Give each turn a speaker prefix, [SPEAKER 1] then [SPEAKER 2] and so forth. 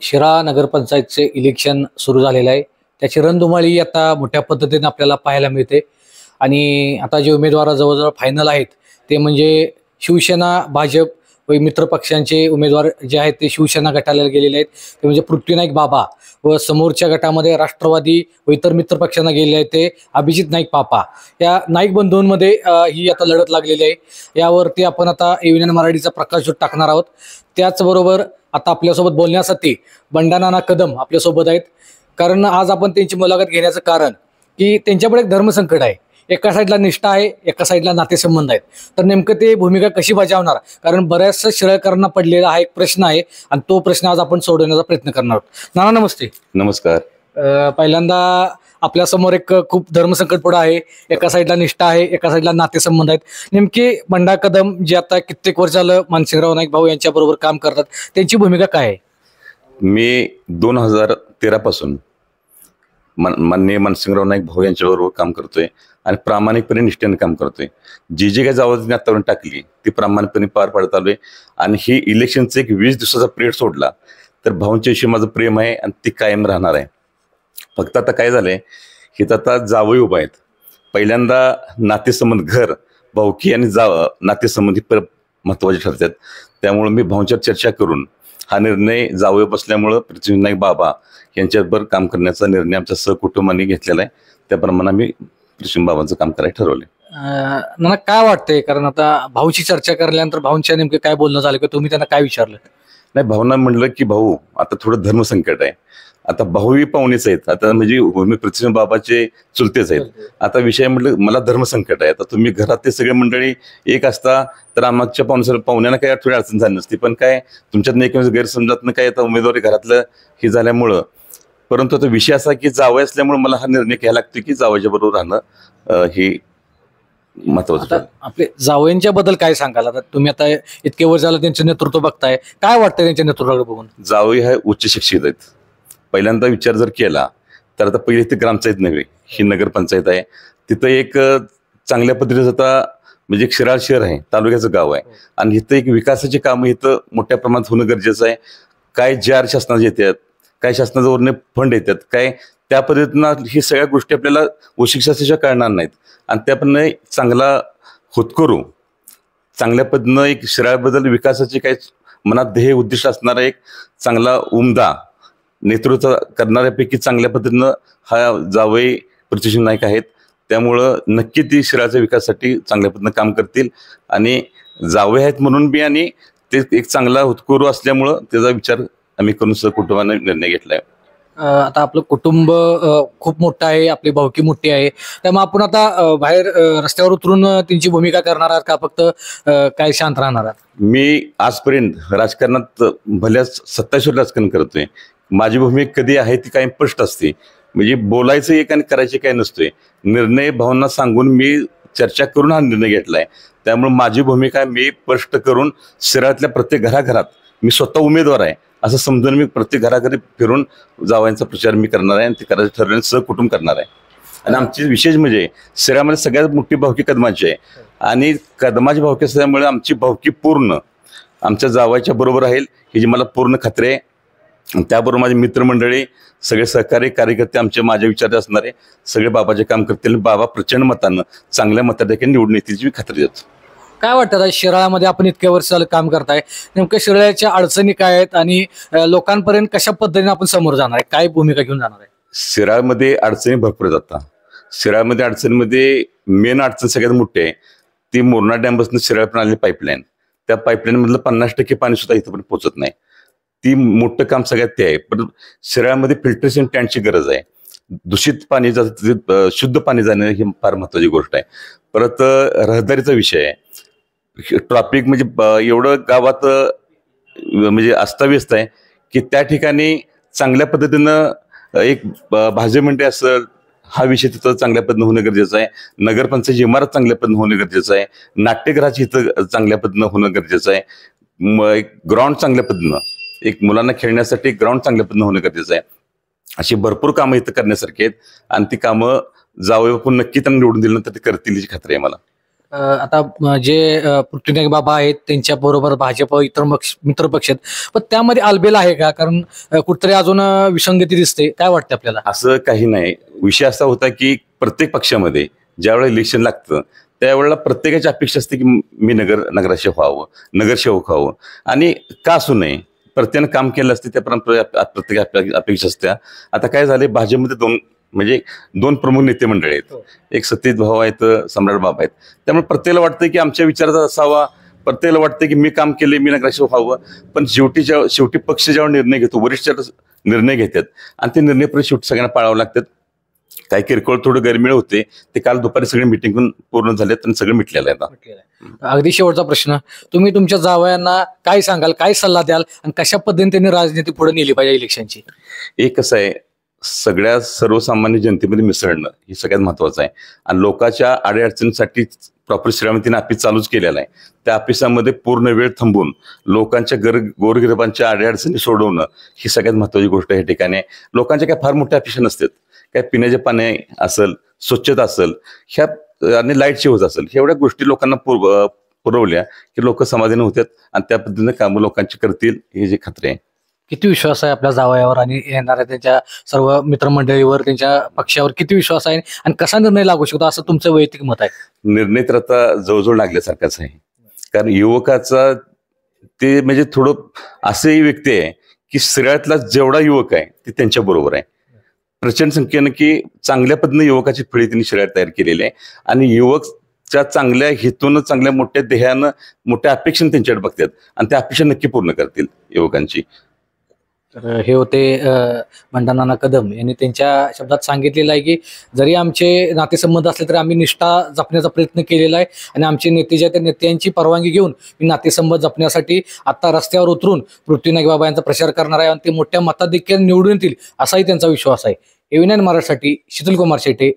[SPEAKER 1] Shirala नगरपंचायतचे election सुरू झालेलं आहे. त्याची रणधुमाळी आता मोठ्या पद्धतीने आपल्याला पाहायला मिळते आणि आता जे उमेदवार जवळजवळ फायनल आहेत ते म्हणजे शिवसेना, भाजप व मित्र पक्षांचे उमेदवार जे आहेत ते शिवसेना गटाला गेलेले आहेत. ते म्हणजे पृथ्वीनाईक बाबा व समोरच्या गटामध्ये राष्ट्रवादी व इतर मित्र पक्षांना गेलेले आहेत ते अभिजित नाईक पापा. या नाईक बंधूंमध्ये ही आता लढत लागलेली आहे. यावरती आपण आता एव्हीएन मराठीचा प्रकाश टाकणार आहोत. त्याचबरोबर आता आपल्यासोबत बोलण्यासाठी बंडानाना कदम आपल्यासोबत आहेत. कारण आज आपण त्यांची मुलाखत घेण्याचं कारण की त्यांच्याकडे एक धर्मसंकट आहे. एका साईडला निष्ठा आहे, एका साईडला नातेसंबंध आहेत. तर नेमकं ते भूमिका कशी बजावणार, कारण बऱ्याचशा शिराळकरांना पडलेला हा एक प्रश्न आहे आणि तो प्रश्न आज आपण सोडवण्याचा प्रयत्न करणार आहोत. नाना नमस्ते.
[SPEAKER 2] नमस्कार.
[SPEAKER 1] पहिल्यांदा आपल्या समोर एक खूप धर्मसंकट पुढे आहे. एका साईडला निष्ठा आहे, एका साईडला नातेसंबंध आहेत. नेमके बंडा कदम जे आता कित्येक वर्ष झालं मानसिंगराव नाईक भाऊ यांच्या बरोबर काम करतात, त्यांची भूमिका काय आहे?
[SPEAKER 2] मी 2013 पासून माननीय मानसिंगराव नाईक भाऊ यांच्याबरोबर काम करतोय आणि प्रामाणिकपणे निष्ठेने काम करतोय. जी जी काही जबाबदारी आतापर्यंत टाकली ती प्रामाणिकपणे पार पाडत आलोय. आणि ही इलेक्शनचं एक 20 दिवसाचा पिरियड सोडला तर भाऊंच्याविषयी माझं प्रेम आहे आणि ती कायम राहणार आहे. फक्त आता काय झालंय, हे तर आता जावई उभा आहेत. पहिल्यांदा नातेसंबंध, घर, भाऊकी आणि नातेसंबंधी महत्वाचे ठरतात. त्यामुळे मी भाऊंच्यावर चर्चा करून हा निर्णय जावई बसल्यामुळं पृथ्वी नाईक बाबा यांच्याबरोबर काम करण्याचा निर्णय आमच्या सहकुटुंबाने घेतलेला आहे. त्याप्रमाणे आम्ही पृथ्वी बाबांचं काम करायला ठरवले.
[SPEAKER 1] मला काय वाटतंय, कारण आता भाऊची चर्चा करल्यानंतर भाऊंच्या नेमकं काय बोलणं झालं की तुम्ही त्यांना काय विचारलं?
[SPEAKER 2] नाही, भाऊंना म्हणलं की भाऊ आता थोडं धर्मसंकट आहे. आता भाऊही पाहुणेच आहेत, आता म्हणजे मी पृथ्वी बाबाचे चुलतेच आहेत. आता विषय म्हटलं मला धर्मसंकट आहे. आता तुम्ही घरात ते सगळे मंडळी एक असता तर आमच्या पाहुण्यांना काही थोडी अडचण झाली नसती. पण काय तुमच्यात एकमेकांचं गैरसमजात काय आता उमेदवारी घरातलं हे झाल्यामुळं, परंतु आता विषय असा की जावई असल्यामुळे मला हा निर्णय घ्यायला लागतो की जावयाच्या बरोबर राहणं हे महत्वाचं.
[SPEAKER 1] आपले जावयांच्या बद्दल काय सांगाल? आता तुम्ही आता इतके वर्ष झालं त्यांचं नेतृत्व बघताय, काय वाटतंय त्यांच्या नेतृत्वाकडे बघून?
[SPEAKER 2] जावई हे उच्च शिक्षित आहेत. पहिल्यांदा विचार जर केला तर आता पहिले ते ग्रामपंचायत नव्हे, ही नगरपंचायत आहे. तिथं एक चांगल्या पद्धतीचं आता म्हणजे शिराळ शहर आहे, तालुक्याचं गाव आहे आणि इथं एक विकासाची कामं इथं मोठ्या प्रमाणात होणं गरजेचं आहे. काय JR शासनाचे येतात, काय शासनाच्या वरने फंड येतात, काय त्या पद्धतीनं ही सगळ्या गोष्टी आपल्याला उशिक्षाच्या कळणार नाहीत. आणि त्याप्रमाणे चांगला होतकरू चांगल्या पद्धतीनं एक शिराळबद्दल विकासाचे काही मनात ध्येय उद्दिष्ट असणारा एक चांगला उमदा नेतृत्व करणाऱ्यापैकी चांगल्या पद्धतीनं हा जावई पृथ्वी नाईक आहेत. त्यामुळं नक्की ती शिराळच्या विकासासाठी चांगल्या पद्धतीनं काम करतील आणि जावई आहेत म्हणून बी आणि ते एक चांगला होतकरू असल्यामुळं त्याचा विचार आम्ही करून सहकुटुंबाने निर्णय घेतलाय.
[SPEAKER 1] आता आपलं कुटुंब खूप मोठं आहे, आपली भावकी मोठी आहे, त्यामुळे आपण आता बाहेर रस्त्यावर उतरून त्यांची भूमिका करणार आहात का फक्त काय शांत राहणार आहात?
[SPEAKER 2] मी आजपर्यंत राजकारणात भल्याच 27 वर्ष राजकारण करतोय. माझी भूमिका कधी आहे ती काही स्पष्ट असते, म्हणजे बोलायचं एक आणि करायचे काय नसतोय. निर्णय भावना सांगून मी चर्चा करून हा निर्णय घेतलाय. त्यामुळे माझी भूमिका मी स्पष्ट करून शहरातल्या प्रत्येक घराघरात मी स्वतः उमेदवार आहे असं समजून मी प्रत्येक घराघरी फिरून जावयांचा प्रचार मी करणार आहे आणि ते करायचं ठरवून सहकुटुंब करणार आहे. आणि आमची विशेष म्हणजे शहरामध्ये सगळ्यात मोठी भावकी कदमाची आहे आणि कदमाची भावकी असल्यामुळे आमची भावकी पूर्ण आमच्या जावयाच्या बरोबर राहील ही जी मला पूर्ण खात्री आहे. त्याबरोबर माझे मित्रमंडळी, सगळे सहकारी कार्यकर्ते आमचे माझ्या विचारात असणारे सगळे बाबाचे काम करतील. बाबा प्रचंड मतानं चांगल्या मताधिक्याने निवडून येतील खात्री देतो.
[SPEAKER 1] काय वाटतं आता शिराळामध्ये आपण इतक्या वर्ष झालं काम करताय, नेमकं शिराळ्याच्या अडचणी काय आहेत आणि लोकांपर्यंत कशा पद्धतीने आपण समोर जाणार आहे, काय भूमिका घेऊन जाणार आहे?
[SPEAKER 2] शिराळमध्ये अडचणी भरपूर आहेत. आता शिराळमध्ये अडचणीमध्ये मेन अडचण सगळ्यात मोठी आहे ती मोरणा डॅमपासून शिराळ पण आलेली पाईपलाईन. त्या पाईपलाईन मधलं 50% पाणी सुद्धा इथंपर्यंत पोहोचत नाही. ती मोठं काम सगळ्यात ते आहे. पण शिराळमध्ये फिल्ट्रेशन टँकची गरज आहे. दूषित पाणी शुद्ध पाणी जाणं ही फार महत्वाची गोष्ट आहे. परत रहदारीचा विषय आहे. ट्रॅफिक म्हणजे एवढं गावात म्हणजे अस्ताव्यस्त आहे की त्या ठिकाणी चांगल्या पद्धतीनं एक भाजी मंडई असेल हा विषय तिथं चांगल्या पद्धतीनं होणं गरजेचं आहे. नगरपंचायत इमारत चांगल्या पद्धतीनं होणं गरजेचं आहे. नाट्यगृहाची इथं चांगल्या पद्धतीनं होणं गरजेचं आहे. ग्राउंड चांगल्या पद्धतीनं एक मुलांना खेळण्यासाठी ग्राउंड चांगल्या पद्धतीनं होणं गरजेचं आहे. अशी भरपूर कामं इथं करण्यासारखी आहेत आणि ती कामं जावई बापू नक्की त्यांना निवडून दिल्यानंतर ते करतील याची खात्री आहे मला.
[SPEAKER 1] आता जे पृथ्वीनाथ बाबा आहेत त्यांच्या बरोबर भाजप इतर मित्र पक्ष आहेत, पण त्यामध्ये आलबेल आहे का? कारण कुठतरी अजून विसंगती दिसते. काय वाटतं आपल्याला?
[SPEAKER 2] असं काही नाही. विषय असा होता की प्रत्येक पक्षामध्ये ज्यावेळेला इलेक्शन लागतं त्यावेळेला प्रत्येकाची अपेक्षा असते की मी नगराध्यक्ष व्हावं, नगरसेवक व्हावं, आणि का असू नये, प्रत्येकानं काम केलं असते त्या प्रत्येक अपेक्षा असत्या. आता काय झाले, भाजपमध्ये दोन प्रमुख नेते मंडळी आहेत. एक सतीश भाऊ आहेत, सम्राट बाबा आहेत. त्यामुळे प्रत्येकाला वाटतं की आमच्या विचाराचा असावा, प्रत्येकाला वाटतं की मी काम केले, मी नगराध्यक्ष व्हावं. पण शेवटी पक्ष जेव्हा निर्णय घेतो, वरिष्ठ निर्णय घेतात आणि ते निर्णय परत शेवटी सगळ्यांना पाळावं लागतात. काही किरकोळ थोडं गैरमेळ होते, ते काल दुपारी सगळे मिटिंग पूर्ण झालेत आणि सगळं मिटलेलं आहे.
[SPEAKER 1] अगदी शेवटचा प्रश्न, तुम्ही तुमच्या जावयांना काय सांगाल, काय सल्ला द्याल आणि कशा पद्धतीने त्यांनी राजनीती पुढे नेली पाहिजे इलेक्शनची?
[SPEAKER 2] एक कसं आहे, सगळ्या सर्वसामान्य जनतेमध्ये मिसळणं हे सगळ्यात महत्वाचं आहे. आणि लोकांच्या अडीअडचणीसाठी प्रॉपर श्रीरामतीने ऑफिस चालूच केलेलं आहे. त्या ऑफिसामध्ये पूर्ण वेळ थांबून लोकांच्या गोरगरिबांच्या अडीअडचणी सोडवणं ही सगळ्यात महत्वाची गोष्ट या ठिकाणी. लोकांच्या काय फार मोठ्या अपेक्षा नसतात. काय पिण्याचे पाणी असेल, स्वच्छता असेल, ह्या आणि लाईटची होत असेल, एवढ्या गोष्टी लोकांना पुरवल्या की लोक समाधानी होतात आणि त्या पद्धतीने कामं लोकांची करतील, हे जे खात्री आहे.
[SPEAKER 1] किती विश्वास आहे आपल्या जावयावर आणि येणाऱ्या त्यांच्या सर्व मित्रमंडळीवर, त्यांच्या पक्षावर किती विश्वास आहे आणि कसा निर्णय लागू शकतो असं तुमचं वैयक्तिक मत आहे?
[SPEAKER 2] निर्णय तर आता जवळजवळ लागल्यासारखाच आहे. कारण युवकाचा ते थोडं असे व्यक्ती आहे की श्रेयातला जेवढा युवक आहे ते त्यांच्या बरोबर आहे. प्रचंड संख्येनं की चांगल्या पद्धतीने युवकाची फळी त्यांनी शर्यत तयार केलेली आहे आणि युवकच्या चांगल्या हेतून, चांगल्या मोठ्या ध्येयानं, मोठ्या अपेक्षेने त्यांच्याकडे बघतात आणि त्या अपेक्षा नक्की पूर्ण करतील युवकांची.
[SPEAKER 1] तर हे होते बंडानाना कदम यांनी त्यांच्या शब्दात सांगितलेलं आहे की जरी आमचे नातेसंबंध असले तरी आम्ही निष्ठा जपण्याचा प्रयत्न केलेला आहे आणि आमचे नेते जे त्या नेत्यांची परवानगी घेऊन मी नातेसंबंध जपण्यासाठी आता रस्त्यावर उतरून पृथ्वीनाथ बाबा यांचा प्रचार करणार आहे आणि ते मोठ्या मताधिक्याने निवडून येतील असाही त्यांचा विश्वास आहे. एव्हीनाइन मराठीसाठी शीतल कुमार शेटे.